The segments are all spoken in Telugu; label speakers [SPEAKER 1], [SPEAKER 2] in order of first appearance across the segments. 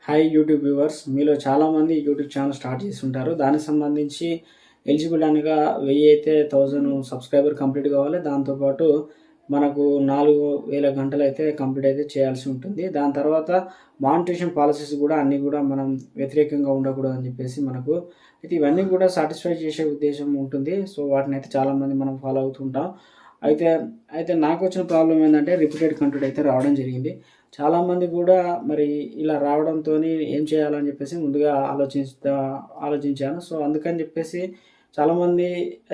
[SPEAKER 1] హాయ్ యూట్యూబ్ వ్యూవర్స్, మీలో చాలామంది యూట్యూబ్ ఛానల్ స్టార్ట్ చేసి ఉంటారు. దానికి సంబంధించి ఎలిజిబుల్ అనగా 1000 అయితే 1000 సబ్స్క్రైబర్ కంప్లీట్ కావాలి. దాంతోపాటు మనకు 4000 గంటలు అయితే కంప్లీట్ అయితే చేయాల్సి ఉంటుంది. దాని తర్వాత మానిటైజేషన్ పాలసీస్ కూడా అన్నీ కూడా మనం వ్యతిరేకంగా ఉండకూడదని చెప్పేసి మనకు అయితే ఇవన్నీ కూడా సాటిస్ఫై చేసే ఉద్దేశం ఉంటుంది. సో వాటిని అయితే చాలామంది మనం ఫాలో అవుతుంటాం. అయితే అయితే నాకు వచ్చిన ప్రాబ్లం ఏంటంటే రిపీటెడ్ కంటెంట్ అయితే రావడం జరిగింది. చాలామంది కూడా మరి ఇలా రావడంతోని ఏం చేయాలని చెప్పేసి ముందుగా ఆలోచించాను. సో అందుకని చెప్పేసి చాలామంది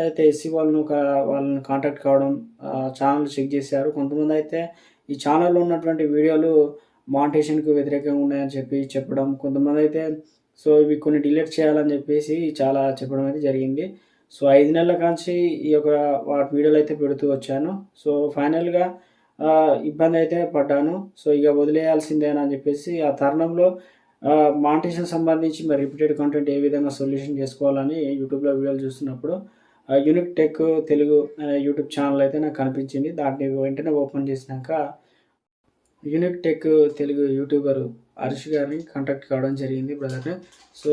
[SPEAKER 1] అయితే ఎస్సీ వాళ్ళని కాంటాక్ట్ కావడం, ఛానల్ చెక్ చేశారు. కొంతమంది అయితే ఈ ఛానల్‌లో ఉన్నటువంటి వీడియోలు మానిటైజేషన్‌కి వ్యతిరేకంగా ఉన్నాయని చెప్పడం. కొంతమంది అయితే సో ఇవి కొన్ని డిలీట్ చేయాలని చెప్పేసి చాలా చెప్పడం అయితే జరిగింది. సో 5 నెలల కాంచి ఈ యొక్క వాటి వీడియోలు అయితే పెడుతూ వచ్చాను. సో ఫైనల్‌గా ఇబ్బందయితే పడ్డాను. సో ఇక వదిలేయాల్సిందేనా అని చెప్పేసి ఆ తరుణంలో మానిటైజేషన్ సంబంధించి మరి రిపీటెడ్ కంటెంట్ ఏ విధంగా సొల్యూషన్ చేసుకోవాలని యూట్యూబ్‌లో వీడియోలు చూస్తున్నప్పుడు unique tech Telugu YouTube channel అయితే నాకు కనిపించింది. దాన్ని వెంటనే ఓపెన్ చేసినాక unique tech Telugu YouTuber Harish గారిని కాంటాక్ట్ కావడం జరిగింది బ్రదర్‌ని. సో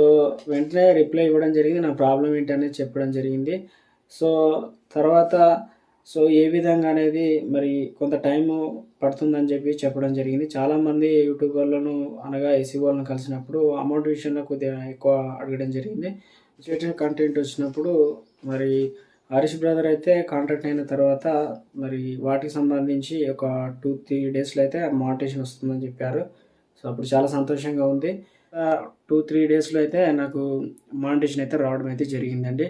[SPEAKER 1] వెంటనే రిప్లై ఇవ్వడం జరిగింది. నా ప్రాబ్లమ్ ఏంటనేది చెప్పడం జరిగింది. సో తర్వాత ఏ విధంగా అనేది మరి కొంత టైము పడుతుందని చెప్పడం జరిగింది. చాలామంది యూట్యూబర్లను అనగా ఎస్సీ వాళ్ళని కలిసినప్పుడు అమౌంట్ విషయంలో కొద్దిగా ఎక్కువ అడగడం జరిగింది. రిలేటెడ్ కంటెంట్ వచ్చినప్పుడు మరి హరీష్ బ్రదర్ అయితే కాంటాక్ట్ అయిన తర్వాత మరి వాటికి సంబంధించి ఒక 2-3 డేస్‌లో అయితే మానిటైజేషన్ వస్తుందని చెప్పారు. సో అప్పుడు చాలా సంతోషంగా ఉంది. 2-3 డేస్‌లో అయితే నాకు మానిటైజేషన్ అయితే రావడం అయితే జరిగిందండి.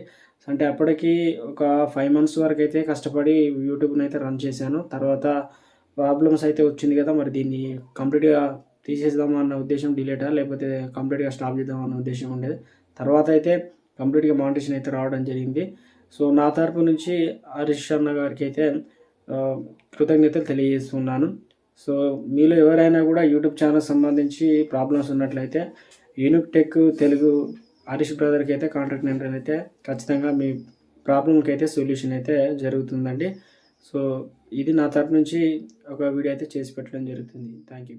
[SPEAKER 1] అంటే అప్పటికి ఒక 5 మంత్స్ వరకు అయితే కష్టపడి యూట్యూబ్‌ని అయితే రన్ చేశాను. తర్వాత ప్రాబ్లమ్స్ అయితే వచ్చింది కదా! మరి దీన్ని కంప్లీట్‌గా తీసేద్దామా అన్న ఉద్దేశం డిలీటా లేకపోతే కంప్లీట్‌గా స్టాప్ చేద్దామా అన్న ఉద్దేశం ఉండేది. తర్వాత అయితే కంప్లీట్‌గా మానిటైజేషన్ అయితే రావడం జరిగింది. సో నా తరపు నుంచి హరీష్ అన్న గారికి అయితే కృతజ్ఞతలు తెలియజేస్తున్నాను. సో మీలో ఎవరైనా కూడా యూట్యూబ్ ఛానల్ సంబంధించి ప్రాబ్లమ్స్ ఉన్నట్లయితే యూనిక్ టెక్ తెలుగు హరీష్ బ్రదర్‌కి అయితే కాంటాక్ట్ నెంబర్ అయితే ఖచ్చితంగా మీ ప్రాబ్లమ్‌కి అయితే సొల్యూషన్ అయితే జరుగుతుందండి. సో ఇది నా తరపు నుంచి ఒక వీడియో అయితే చేసి పెట్టడం జరుగుతుంది. Thank you.